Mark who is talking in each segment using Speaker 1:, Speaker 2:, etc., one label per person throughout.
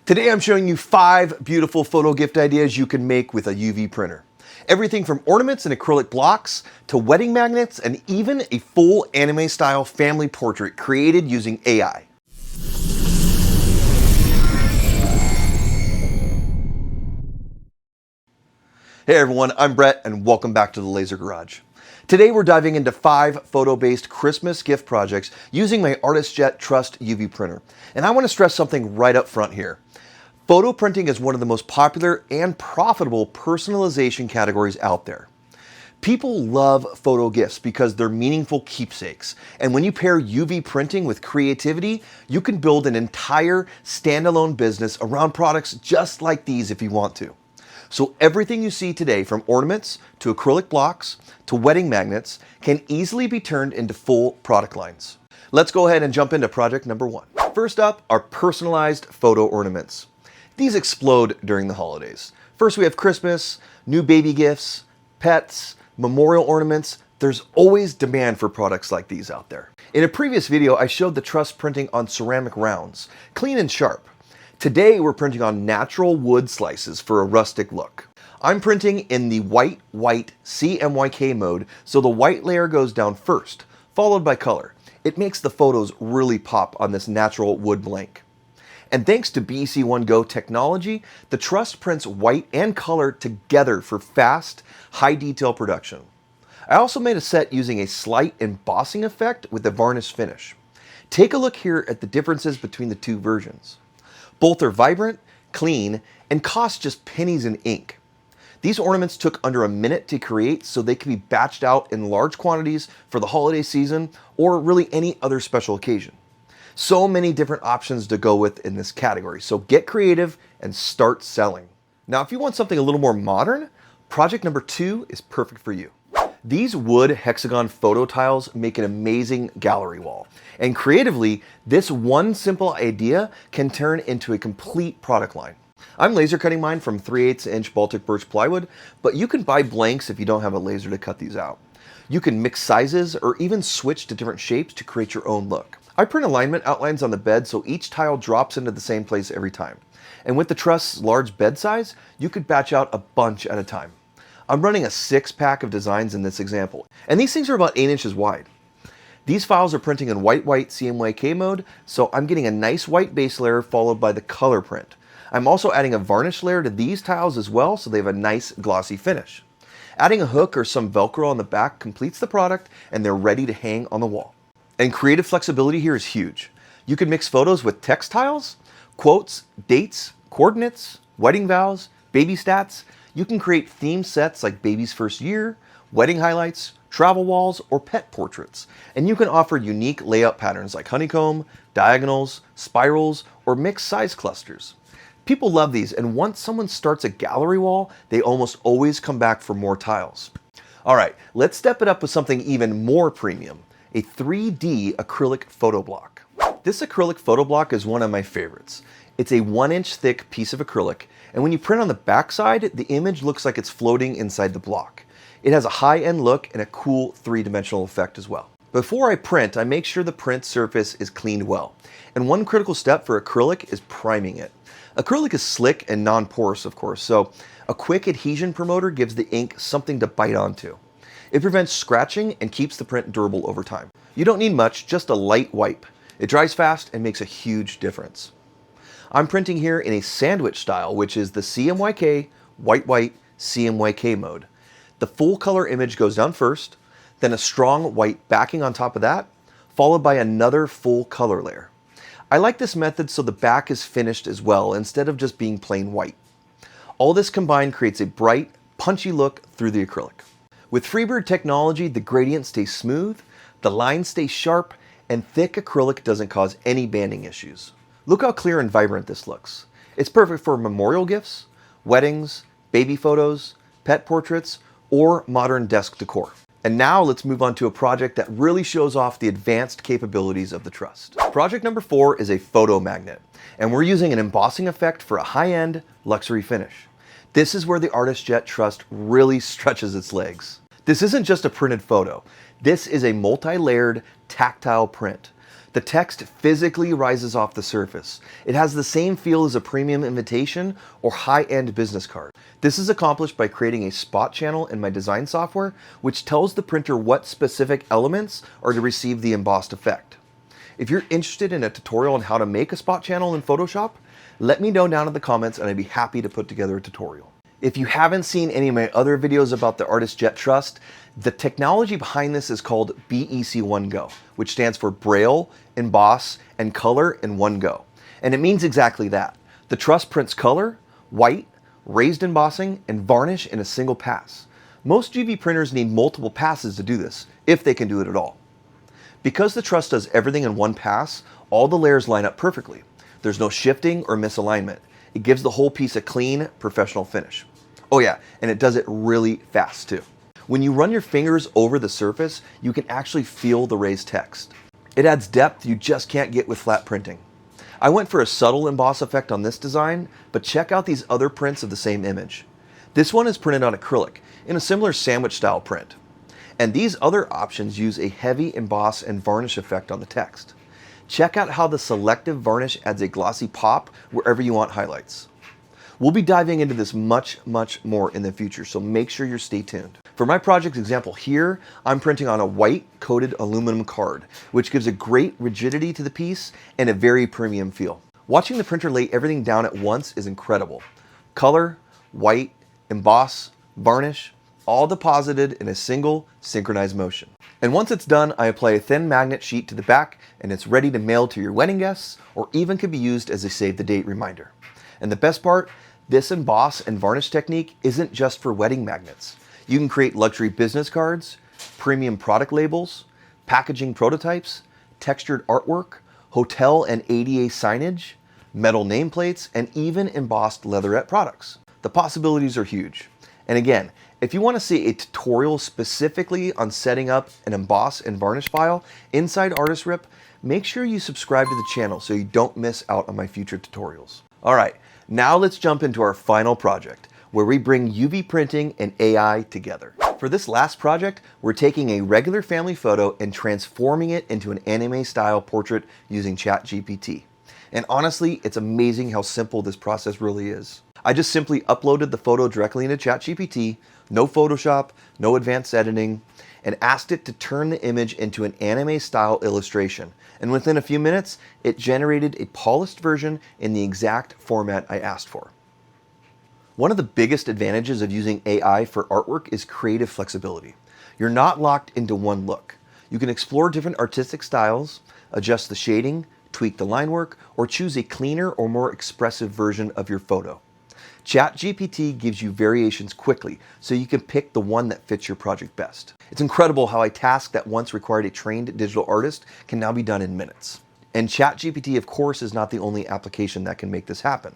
Speaker 1: Today I'm showing you 5 beautiful photo gift ideas you can make with a UV printer. Everything from ornaments and acrylic blocks to wedding magnets and even a full anime style family portrait created using AI. Hey everyone, I'm Brett and welcome back to the Laser Garage. Today we're diving into 5 photo-based Christmas gift projects using my artisJet Trust UV printer. And I want to stress something right up front here. Photo printing is one of the most popular and profitable personalization categories out there. People love photo gifts because they're meaningful keepsakes. And when you pair UV printing with creativity, you can build an entire standalone business around products just like these if you want to. So everything you see today, from ornaments to acrylic blocks to wedding magnets, can easily be turned into full product lines. Let's go ahead and jump into project number 1. First up are personalized photo ornaments. These explode during the holidays. First we have Christmas, new baby gifts, pets, memorial ornaments. There's always demand for products like these out there. In a previous video, I showed the Truss printing on ceramic rounds, clean and sharp. Today we're printing on natural wood slices for a rustic look. I'm printing in the white CMYK mode, so the white layer goes down first, followed by color. It makes the photos really pop on this natural wood blank. And thanks to BEC1 Go technology, the Truss prints white and color together for fast, high detail production. I also made a set using a slight embossing effect with a varnish finish. Take a look here at the differences between the two versions. Both are vibrant, clean, and cost just pennies in ink. These ornaments took under a minute to create, so they can be batched out in large quantities for the holiday season or really any other special occasion. So many different options to go with in this category, so get creative and start selling. Now, if you want something a little more modern, project number 2 is perfect for you. These wood hexagon photo tiles make an amazing gallery wall. And creatively, this one simple idea can turn into a complete product line. I'm laser cutting mine from 3/8 inch Baltic birch plywood, but you can buy blanks if you don't have a laser to cut these out. You can mix sizes or even switch to different shapes to create your own look. I print alignment outlines on the bed so each tile drops into the same place every time. And with the Truss large bed size, you could batch out a bunch at a time. I'm running a 6-pack of designs in this example, and these things are about 8 inches wide. These files are printing in white CMYK mode, so I'm getting a nice white base layer followed by the color print. I'm also adding a varnish layer to these tiles as well, so they have a nice glossy finish. Adding a hook or some Velcro on the back completes the product, and they're ready to hang on the wall. And creative flexibility here is huge. You can mix photos with text tiles, quotes, dates, coordinates, wedding vows, baby stats. You can create themed sets like baby's first year, wedding highlights, travel walls, or pet portraits. And you can offer unique layout patterns like honeycomb, diagonals, spirals, or mixed size clusters. People love these, and once someone starts a gallery wall, they almost always come back for more tiles. All right, let's step it up with something even more premium. A 3D acrylic photo block. This acrylic photo block is one of my favorites. It's a 1-inch thick piece of acrylic, and when you print on the backside, the image looks like it's floating inside the block. It has a high-end look and a cool 3-dimensional effect as well. Before I print, I make sure the print surface is cleaned well. And one critical step for acrylic is priming it. Acrylic is slick and non-porous, of course, so a quick adhesion promoter gives the ink something to bite onto. It prevents scratching and keeps the print durable over time. You don't need much, just a light wipe. It dries fast and makes a huge difference. I'm printing here in a sandwich style, which is the CMYK white CMYK mode. The full color image goes down first, then a strong white backing on top of that, followed by another full color layer. I like this method so the back is finished as well, instead of just being plain white. All this combined creates a bright, punchy look through the acrylic. With Freebird technology, the gradient stays smooth, the lines stay sharp, and thick acrylic doesn't cause any banding issues. Look how clear and vibrant this looks. It's perfect for memorial gifts, weddings, baby photos, pet portraits, or modern desk decor. And now let's move on to a project that really shows off the advanced capabilities of the Trust. Project number 4 is a photo magnet, and we're using an embossing effect for a high-end luxury finish. This is where the artisJet Trust really stretches its legs. This isn't just a printed photo. This is a multi-layered tactile print. The text physically rises off the surface. It has the same feel as a premium invitation or high-end business card. This is accomplished by creating a spot channel in my design software, which tells the printer what specific elements are to receive the embossed effect. If you're interested in a tutorial on how to make a spot channel in Photoshop, let me know down in the comments and I'd be happy to put together a tutorial. If you haven't seen any of my other videos about the artisJet Trust, the technology behind this is called BEC1 Go, which stands for Braille, Emboss, and Color in one go. And it means exactly that. The Trust prints color, white, raised embossing, and varnish in a single pass. Most UV printers need multiple passes to do this, if they can do it at all. Because the Trust does everything in one pass, all the layers line up perfectly. There's no shifting or misalignment. It gives the whole piece a clean, professional finish. Oh yeah, and it does it really fast too. When you run your fingers over the surface, you can actually feel the raised text. It adds depth you just can't get with flat printing. I went for a subtle emboss effect on this design, but check out these other prints of the same image. This one is printed on acrylic, in a similar sandwich style print. And these other options use a heavy emboss and varnish effect on the text. Check out how the selective varnish adds a glossy pop wherever you want highlights. We'll be diving into this much more in the future, so make sure you stay tuned. For my project example here, I'm printing on a white coated aluminum card, which gives a great rigidity to the piece and a very premium feel. Watching the printer lay everything down at once is incredible. Color, white, emboss, varnish, all deposited in a single synchronized motion. And once it's done, I apply a thin magnet sheet to the back and it's ready to mail to your wedding guests or even could be used as a save the date reminder. And the best part, this emboss and varnish technique isn't just for wedding magnets. You can create luxury business cards, premium product labels, packaging prototypes, textured artwork, hotel and ADA signage, metal nameplates, and even embossed leatherette products. The possibilities are huge. And again, if you want to see a tutorial specifically on setting up an emboss and varnish file inside ArtisRip, make sure you subscribe to the channel so you don't miss out on my future tutorials. All right, now let's jump into our final project, where we bring UV printing and AI together. For this last project, we're taking a regular family photo and transforming it into an anime-style portrait using ChatGPT. And honestly, it's amazing how simple this process really is. I just simply uploaded the photo directly into ChatGPT, no Photoshop, no advanced editing, and asked it to turn the image into an anime-style illustration. And within a few minutes, it generated a polished version in the exact format I asked for. One of the biggest advantages of using AI for artwork is creative flexibility. You're not locked into one look. You can explore different artistic styles, adjust the shading, tweak the line work, or choose a cleaner or more expressive version of your photo. ChatGPT gives you variations quickly, so you can pick the one that fits your project best. It's incredible how a task that once required a trained digital artist can now be done in minutes. And ChatGPT, of course, is not the only application that can make this happen.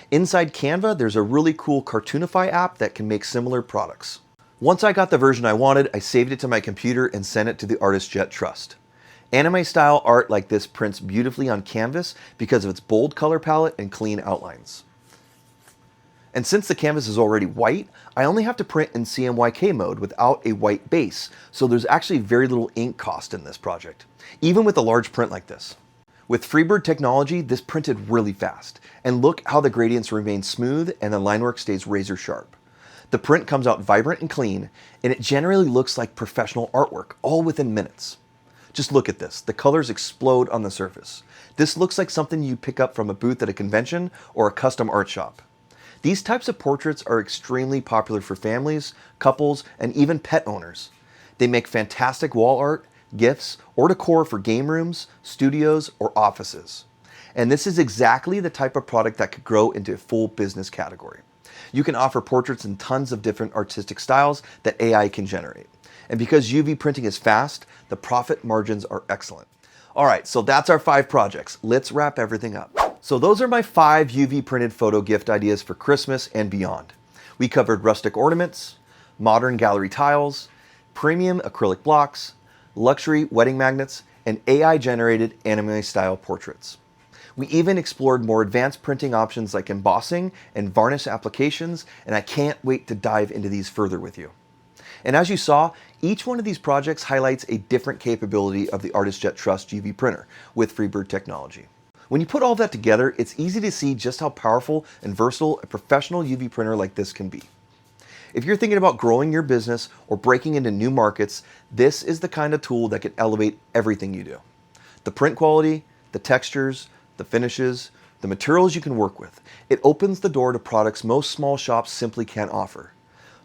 Speaker 1: Inside Canva, there's a really cool Cartoonify app that can make similar products. Once I got the version I wanted, I saved it to my computer and sent it to the artisJet Trust. Anime-style art like this prints beautifully on canvas because of its bold color palette and clean outlines. And since the canvas is already white, I only have to print in CMYK mode without a white base, so there's actually very little ink cost in this project, even with a large print like this. With Freebird technology, this printed really fast, and look how the gradients remain smooth and the line work stays razor sharp. The print comes out vibrant and clean, and it generally looks like professional artwork, all within minutes. Just look at this, the colors explode on the surface. This looks like something you pick up from a booth at a convention or a custom art shop. These types of portraits are extremely popular for families, couples, and even pet owners. They make fantastic wall art, gifts, or decor for game rooms, studios, or offices. And this is exactly the type of product that could grow into a full business category. You can offer portraits in tons of different artistic styles that AI can generate. And because UV printing is fast, the profit margins are excellent. All right, so that's our 5 projects. Let's wrap everything up. So those are my 5 UV printed photo gift ideas for Christmas and beyond. We covered rustic ornaments, modern gallery tiles, premium acrylic blocks, luxury wedding magnets, and AI-generated anime-style portraits. We even explored more advanced printing options like embossing and varnish applications, and I can't wait to dive into these further with you. And as you saw, each one of these projects highlights a different capability of the artisJet Trust UV printer with Freebird technology. When you put all that together, it's easy to see just how powerful and versatile a professional UV printer like this can be. If you're thinking about growing your business or breaking into new markets, this is the kind of tool that can elevate everything you do. The print quality, the textures, the finishes, the materials you can work with. It opens the door to products most small shops simply can't offer.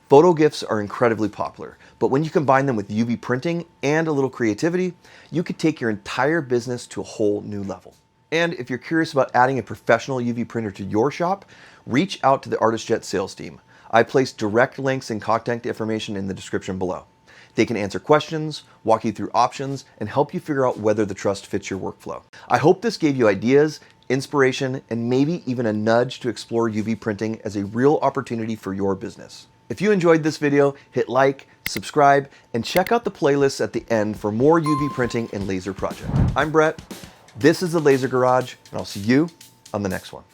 Speaker 1: Photo gifts are incredibly popular, but when you combine them with UV printing and a little creativity, you could take your entire business to a whole new level. And if you're curious about adding a professional UV printer to your shop, reach out to the artisJet sales team. I placed direct links and contact information in the description below. They can answer questions, walk you through options, and help you figure out whether the Trust fits your workflow. I hope this gave you ideas, inspiration, and maybe even a nudge to explore UV printing as a real opportunity for your business. If you enjoyed this video, hit like, subscribe, and check out the playlists at the end for more UV printing and laser projects. I'm Brett, this is the Laser Garage, and I'll see you on the next one.